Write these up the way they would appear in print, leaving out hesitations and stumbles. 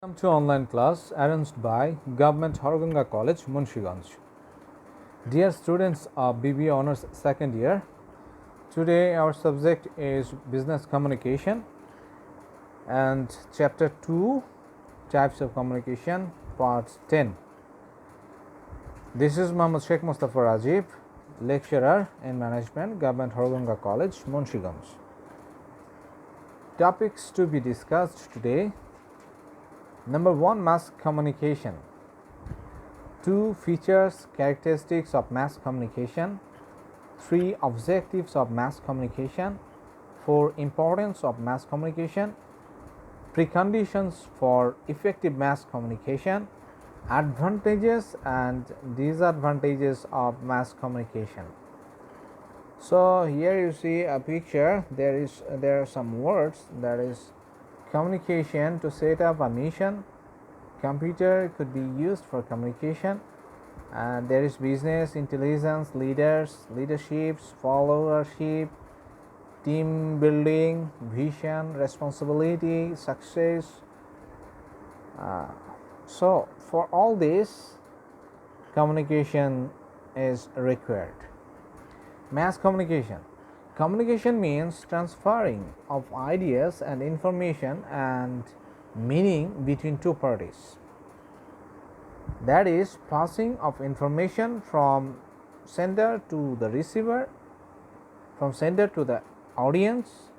Welcome to online class arranged by Government Harganga College, Munshiganj. Dear students of BBA Honors second year, today our subject is Business Communication and Chapter 2, Types of Communication, Part 10. This is Muhammad Sheikh Mustafa Razib, lecturer in Management, Government Harganga College, Munshiganj. Topics to be discussed today. Number 1, mass communication. 2, features, characteristics of mass communication. 3, objectives of mass communication. 4, importance of mass communication. Preconditions for effective mass communication. Advantages and disadvantages of mass communication. So here you see a picture. There are some words. That is communication, to set up a mission. Computer could be used for communication. There is business, intelligence, leaders, leaderships, followership, team building, vision, responsibility, success. So for all this, communication is required. Mass communication. Communication means transferring of ideas and information and meaning between two parties. That is, passing of information from sender to the receiver, from sender to the audience.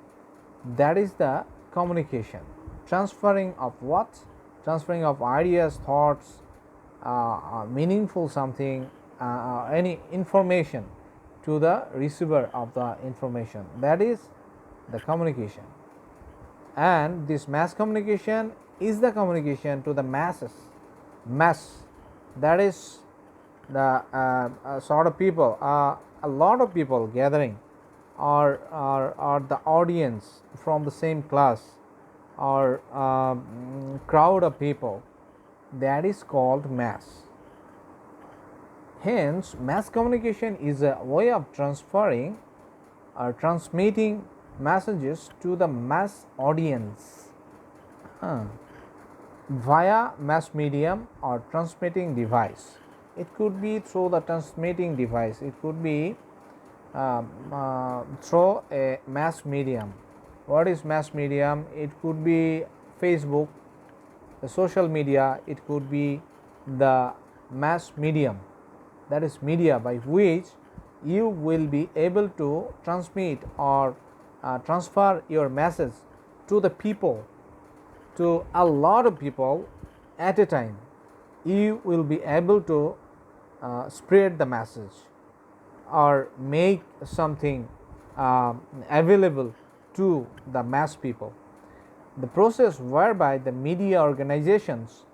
That is the communication. Transferring of what? Transferring of ideas, thoughts, meaningful something, any information to the receiver of the information. That is the communication. And this mass communication is the communication to the masses. Mass, that is the sort of people, a lot of people gathering, or the audience from the same class, or crowd of people. That is called mass. Hence, mass communication is a way of transferring or transmitting messages to the mass audience via mass medium or transmitting device. It could be through the transmitting device. It could be through a mass medium. What is mass medium? It could be Facebook, the social media. It could be the mass medium. That is media by which you will be able to transmit or transfer your message to the people, to a lot of people at a time. You will be able to spread the message or make something available to the mass people. The process whereby the media organizations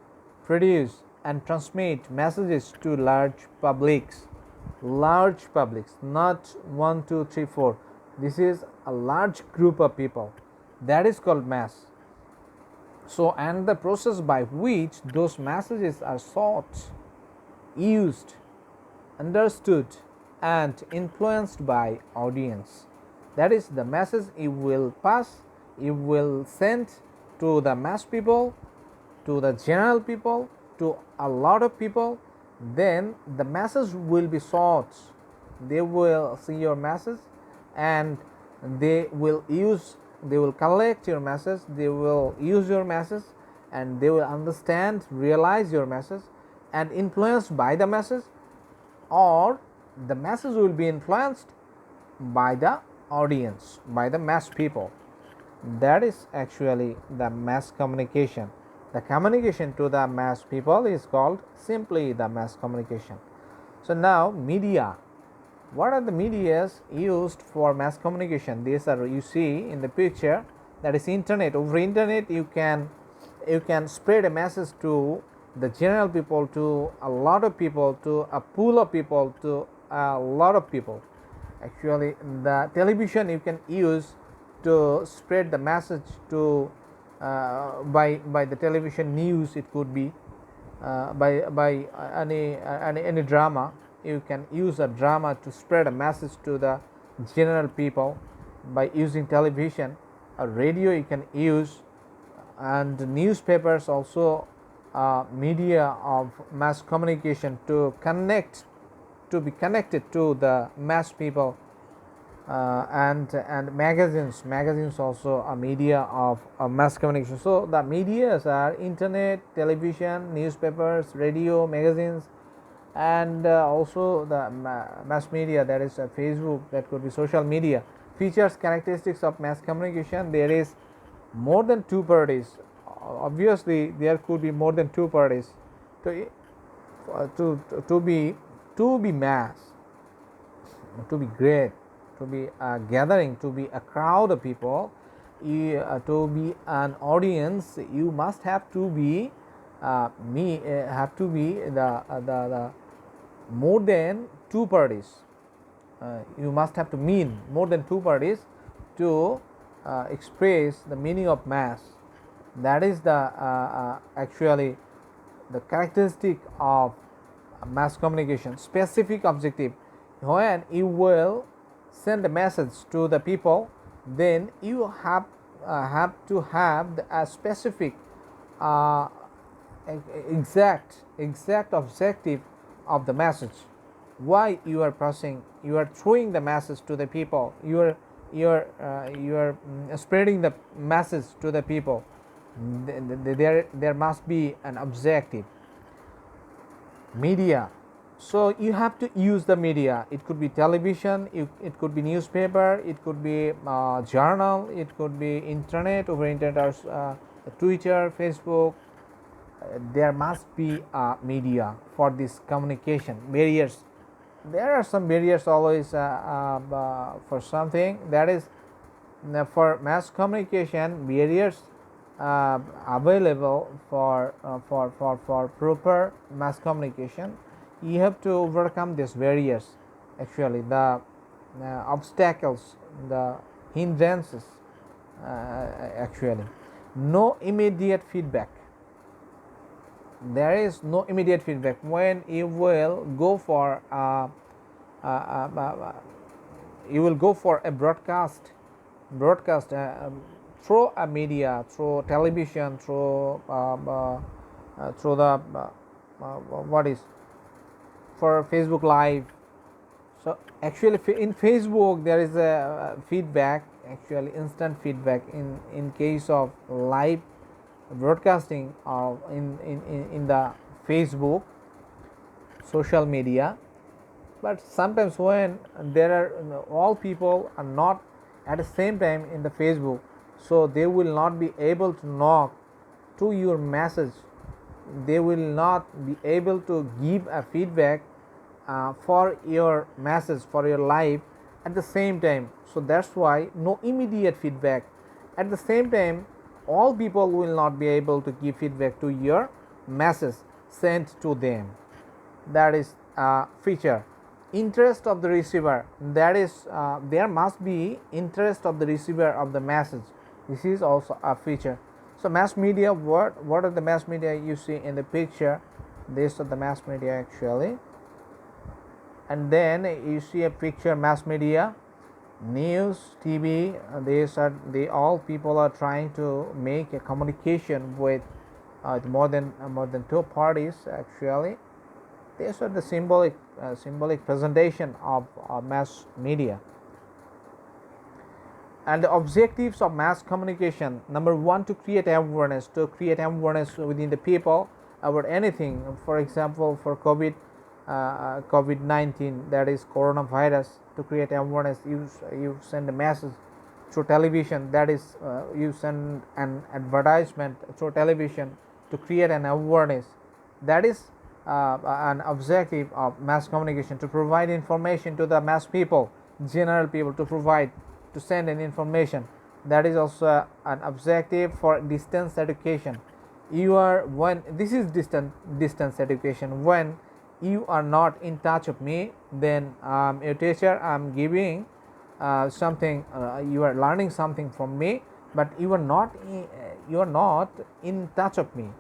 produce and transmit messages to large publics, not 1, 2, 3, 4. This is a large group of people. That is called mass. So, and the process by which those messages are sought, used, understood, and influenced by audience. That is, the message you will pass, you will send to the mass people, to the general people, to a lot of people. Then the message will be sought. They will see your message and they will collect your message, they will use your message, and they will understand, realize your message, and influenced by the message, or the message will be influenced by the audience, by the mass people. That is actually the mass communication. The communication to the mass people is called simply the mass communication. So now, media. What are the medias used for mass communication? These are, you see in the picture, that is internet. Over internet you can spread a message to the general people, to a lot of people, to a pool of people, to a lot of people. Actually, the television you can use to spread the message to by the television news. It could be by any drama. You can use a drama to spread a message to the general people by using television. A radio you can use and newspapers also media of mass communication to be connected to the mass people, and magazines also a media of mass communication. So the medias are internet, television, newspapers, radio, magazines, and also the mass media, that is Facebook, that could be social media. Features characteristics of mass communication: there is more than two parties. Obviously there could be more than two parties to to be mass, to be great, to be a gathering, to be a crowd of people, to be an audience. You must have to be have to be the more than two parties. You must have to mean more than two parties to express the meaning of mass. That is the actually the characteristic of mass communication. Specific objective: when you will send a message to the people, then you have to have a specific exact objective of the message. Why you are passing, you are throwing the message to the people, you are spreading the message to the people. There must be an objective. Media: so you have to use the media. It could be television, it could be newspaper, it could be journal, it could be internet, over internet, or Twitter, Facebook. There must be a media for this communication. Barriers: there are some barriers always for something, that is for mass communication. Barriers available for proper mass communication. You have to overcome these barriers, actually the obstacles, the hindrances. Actually, no immediate feedback. There is no immediate feedback. When you will go for a broadcast through a media, through television, through the what is for Facebook Live. So actually in Facebook there is a feedback, actually instant feedback in case of live broadcasting of in the Facebook social media. But sometimes when there are all people are not at the same time in the Facebook, so they will not be able to knock to your message, they will not be able to give a feedback for your message, for your live at the same time. So that's why no immediate feedback. At the same time, all people will not be able to give feedback to your message sent to them. That is a feature. Interest of the receiver, that is there must be interest of the receiver of the message. This is also a feature. So mass media, what are the mass media you see in the picture? These are the mass media actually. And then you see a picture, mass media, news, TV. They all people are trying to make a communication with more than two parties actually. These are the symbolic presentation of mass media. And the objectives of mass communication: number one, to create awareness within the people about anything. For example, for COVID-19, that is coronavirus, to create awareness, you send a message through television, that is you send an advertisement through television to create an awareness. That is an objective of mass communication, to provide information to the mass people, general people, to send an information. That is also an objective for distance education. When this is distance education, when you are not in touch of me, then your teacher, I'm giving something, you are learning something from me, but you are not in touch of me.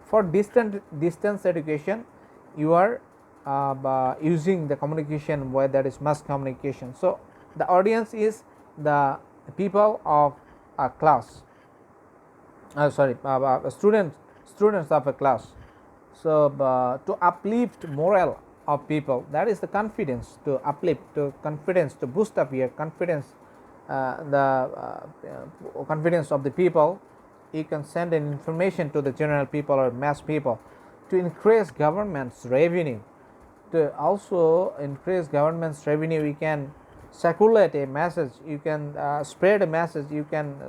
For distance education, you are using the communication where that is mass communication. So the audience is the people of a class. students of a class. So to uplift morale of people, that is the confidence, to uplift, to confidence, to boost up your confidence, the confidence of the people. You can send an information to the general people or mass people to increase government's revenue. To also increase government's revenue, you can circulate a message, you can spread a message, you can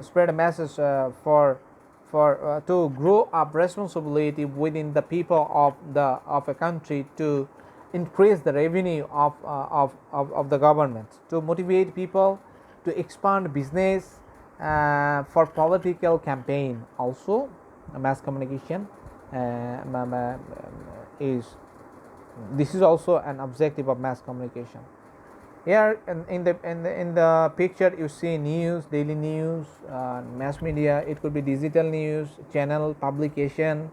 spread a message for to grow up responsibility within the people of a country, to increase the revenue of the government, to motivate people to expand business, for political campaign. Also mass communication is, this is also an objective of mass communication. Here in the picture you see news, daily news, mass media. It could be digital news channel, publication,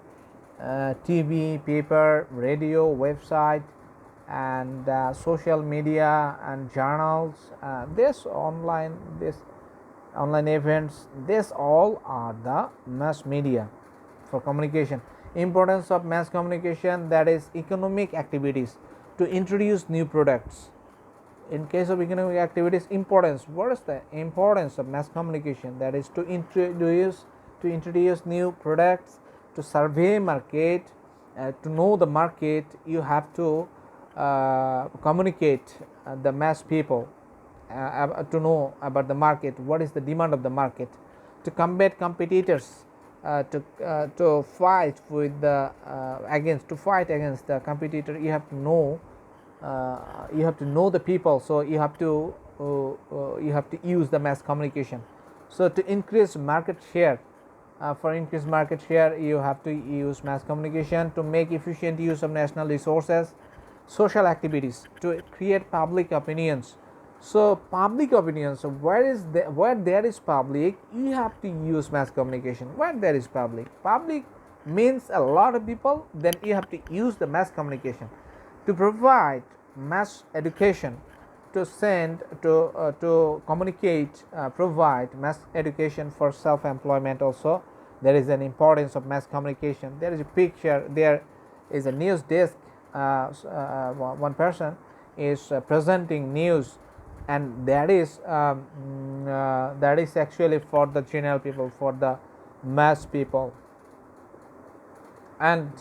TV, paper, radio, website, and social media and journals. This online events, this all are the mass media for communication. Importance of mass communication, that is economic activities, to introduce new products. In case of economic activities, importance, what is the importance of mass communication? That is to introduce new products, to survey market, to know the market. You have to communicate the mass people, to know about the market, what is the demand of the market, to combat competitors, to fight with the against the competitor. You have to know, the people, so you have to use the mass communication. So to increase market share, for increased market share, you have to use mass communication. To make efficient use of national resources, social activities, to create public opinions. So public opinions, so where there is public, you have to use mass communication. Where there is public means a lot of people, then you have to use the mass communication. To provide mass education, to send, to communicate, provide mass education for self-employment. Also there is an importance of mass communication. There is a picture, there is a news desk, one person is presenting news, and that is actually for the general people, for the mass people. And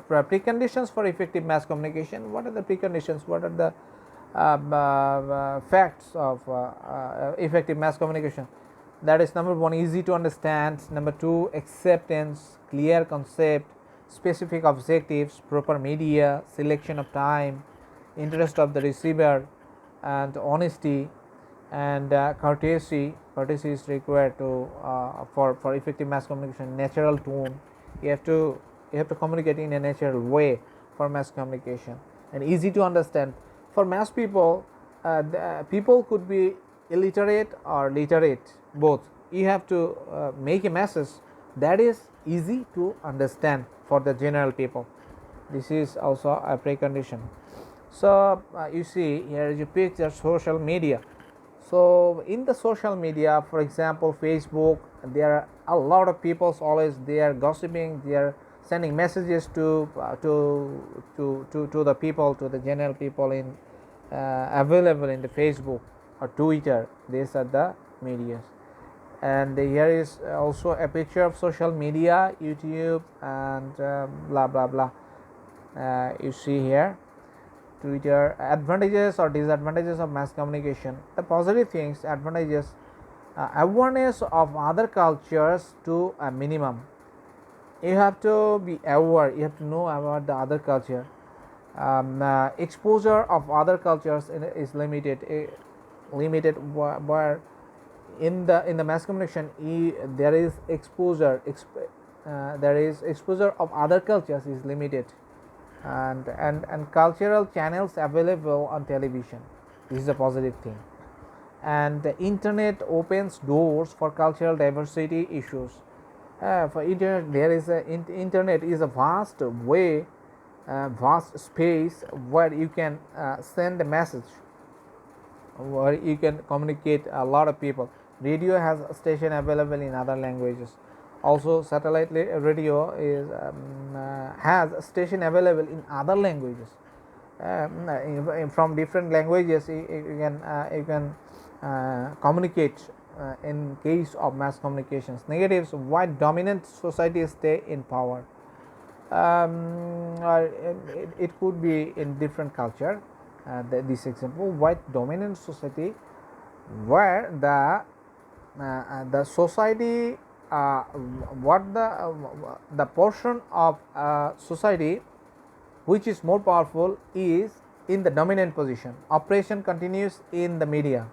preconditions for effective mass communication. What are the preconditions? What are the facts of effective mass communication? That is, number one, easy to understand. Number two, acceptance, clear concept, specific objectives, proper media, selection of time, interest of the receiver, and honesty, and courtesy. Courtesy is required to for effective mass communication. Natural tone. You have to communicate in a natural way for mass communication. And easy to understand. For mass people, people could be illiterate or literate, both. You have to make a message that is easy to understand for the general people. This is also a precondition. So you see here is a picture, social media. So in the social media, for example Facebook, there are a lot of people always, they are gossiping, they are sending messages to the people, to the general people, in available in the Facebook or Twitter. These are the medias. And here is also a picture of social media, YouTube, and blah blah blah. You see here Twitter. Advantages or disadvantages of mass communication. The positive things, advantages: awareness of other cultures to a minimum. You have to be aware, you have to know about the other culture. Exposure of other cultures is limited. Where in the mass communication, there is exposure. There is exposure of other cultures is limited, and cultural channels available on television. This is a positive thing. And the internet opens doors for cultural diversity issues. For internet, there is internet is a vast way, vast space where you can send a message, where you can communicate a lot of people. Radio has a station available in other languages. Also, satellite radio is has a station available in other languages. From different languages, you can communicate. In case of mass communications, negatives: why dominant societies stay in power. It could be in different culture. This example: white dominant society, where the society, the portion of society which is more powerful is in the dominant position. Oppression continues in the media.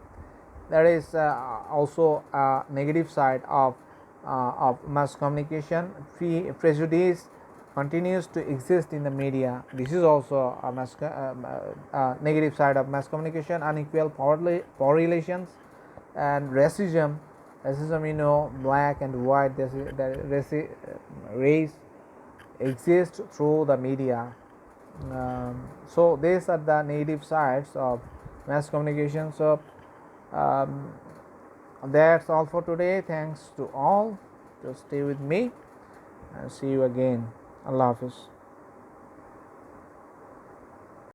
There is also a negative side of mass communication. Prejudice continues to exist in the media. This is also a negative side of mass communication. Unequal power relations and racism. Black and white race exist through the media. So these are the negative sides of mass communication. So that's all for today. Thanks to all to stay with me, and see you again. Allah Hafiz.